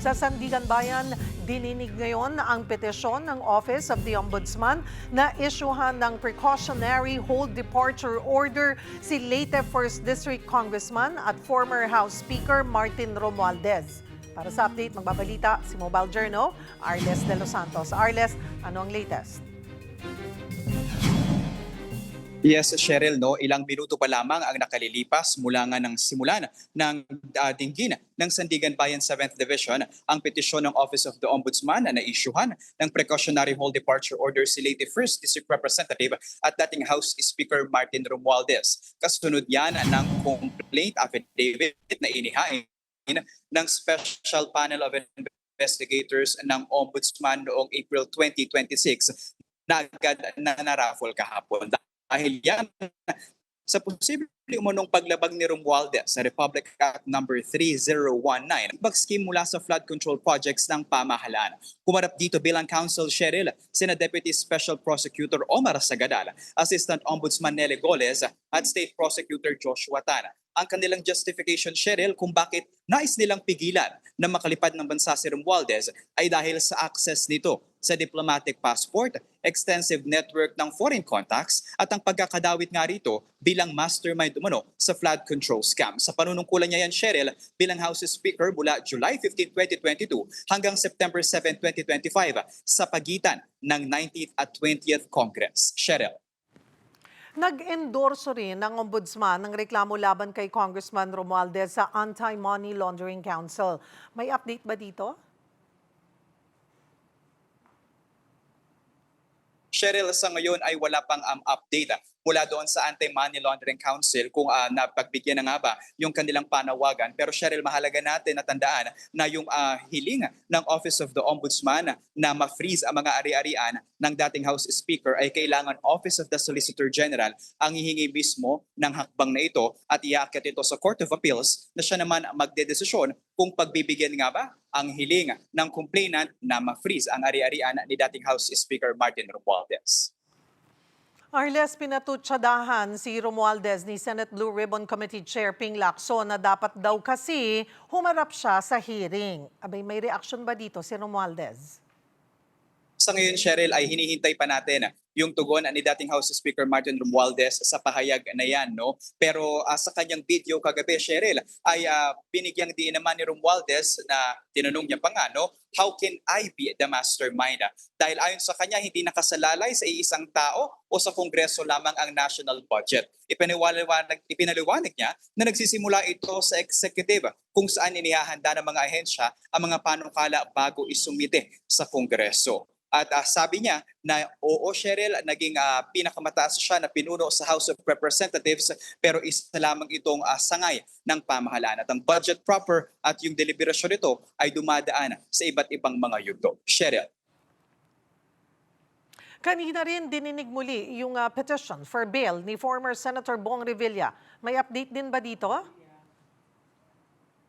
Sa Sandigan Bayan, dininig ngayon ang petisyon ng Office of the Ombudsman na isyuhan ng precautionary hold departure order si Leyte 1st District Congressman at former House Speaker Martin Romualdez. Para sa update, magbabalita si Mobile Journal, Arles de los Santos. Arles, ano ang latest? Yes, Cheryl, no, ilang minuto pa lamang ang nakalilipas mula nga ng simulan ng dinggin ng Sandigan Bayan 7th Division ang petisyon ng Office of the Ombudsman na naisyuhan ng precautionary hold departure order si Leyte 1st District Representative at dating House Speaker Martin Romualdez. Kasunod yan ng complaint affidavit na inihain ng Special Panel of Investigators ng Ombudsman noong April 2026 na agad na naraffle kahapon. Dahil yan sa posibleng umunong paglabag ni Romualdez sa Republic Act No. 3019, pag-scheme mula sa flood control projects ng pamahalaan. Kumarap dito bilang counsel Cheryl, sina Deputy Special Prosecutor Omar Sagadal, Assistant Ombudsman Nelly Goles at State Prosecutor Joshua Tana. Ang kanilang justification, Cheryl, kung bakit nais nilang pigilan na makalipad ng bansa si Romualdez ay dahil sa access nito sa diplomatic passport, extensive network ng foreign contacts at ang pagkakadawit nga rito bilang mastermind umano sa flood control scam. Sa panunungkulan niya yan, Cheryl, bilang House Speaker mula July 15, 2022 hanggang September 7, 2025 sa pagitan ng 19th at 20th Congress. Cheryl. Nag-endorso rin ng Ombudsman ng reklamo laban kay Congressman Romualdez sa Anti-Money Laundering Council. May update ba dito? Cheryl, sa ngayon ay wala pang update mula doon sa Anti-Money Laundering Council kung napagbigyan na nga ba yung kanilang panawagan. Pero Cheryl, mahalaga natin na tandaan na yung hiling ng Office of the Ombudsman na ma-freeze ang mga ari-arian ng dating House Speaker ay kailangan Office of the Solicitor General ang hihingi mismo ng hakbang na ito at iakyat ito sa Court of Appeals na siya naman magdedesisyon kung pagbibigyan nga ba ang hiling ng complainant na ma-freeze ang ari-arian ni dating House Speaker Martin Romualdez. Arles, pinatutsadahan si Romualdez ni Senate Blue Ribbon Committee Chair Ping Lacson na dapat daw kasi humarap siya sa hearing. Abay, may reaction ba dito si Romualdez? Sa ngayon, Cheryl, ay hinihintay pa natin yung tugon ni dating House Speaker Martin Romualdez sa pahayag na yan. No? Pero sa kanyang video kagabi, Cheryl, ay binigyang diin naman ni Romualdez na tinanong niya pa nga, no? How can I be the mastermind? Dahil ayon sa kanya, hindi nakasalalay sa iisang tao o sa Kongreso lamang ang national budget. Ipinaliwanag niya na nagsisimula ito sa executive kung saan inihahanda ng mga ahensya ang mga panukala bago isumite sa Kongreso. At sabi niya na oo, Cheryl, naging pinakamataas siya na pinuno sa House of Representatives pero isa lamang itong sangay ng pamahalaan. At ang budget proper at yung deliberasyon nito ay dumadaan sa iba't ibang mga yugto. Cheryl. Kanina rin dininig muli yung petition for bail ni former Senator Bong Revilla. May update din ba dito?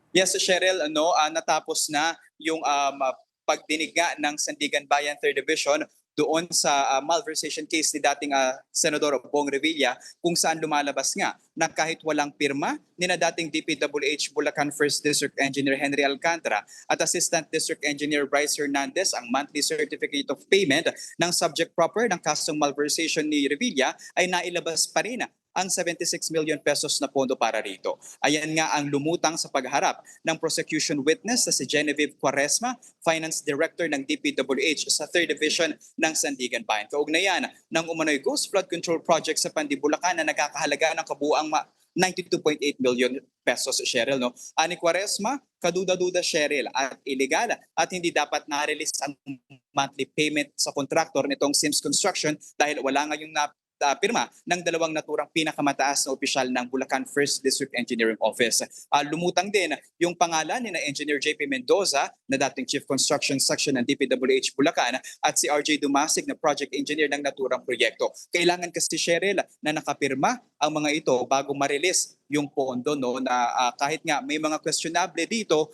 Yes, Cheryl, natapos na yung pagdinig nga ng Sandigan Bayan 3rd Division doon sa malversation case ni dating Senador Bong Revilla kung saan lumalabas nga na kahit walang pirma ni na dating DPWH Bulacan 1st District Engineer Henry Alcantara at Assistant District Engineer Bryce Hernandez ang monthly certificate of payment ng subject proper ng kasong malversation ni Revilla ay nailabas pa rin ang 76 million pesos na pondo para rito. Ayan nga ang lumutang sa pagharap ng prosecution witness na si Genevieve Quaresma, Finance Director ng DPWH sa 3rd Division ng Sandigan Bayan. Kaugnayan ng umano'y Ghost Flood Control Project sa Pandibulacan na nagkakahalaga ng kabuuang 92.8 million pesos, Cheryl. No? Ani Quaresma, kaduda-duda, Cheryl, at illegal at hindi dapat na-release ang monthly payment sa kontraktor nitong Sims Construction dahil wala ngayong pirma ng dalawang naturang pinakamataas na opisyal ng Bulacan 1st District Engineering Office. Lumutang din yung pangalan ni na Engineer JP Mendoza na dating Chief Construction Section ng DPWH Bulacan at si RJ Dumasig na Project Engineer ng naturang proyekto. Kailangan kasi, Cheryl, na nakapirma ang mga ito bago ma-release yung pondo, no, na kahit nga may mga questionable dito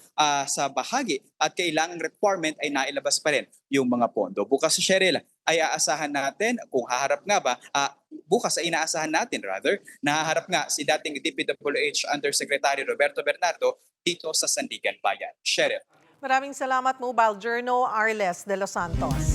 sa bahagi at kailangang requirement ay nailabas pa rin yung mga pondo. Bukas, Cheryl, ay aasahan natin kung haharap nga ba, bukas ay inaasahan natin na haharap nga si dating DPWH Undersecretary Roberto Bernardo dito sa Sandigan Bayan. Cheryl. Maraming salamat, Mobile Journal Arles de los Santos.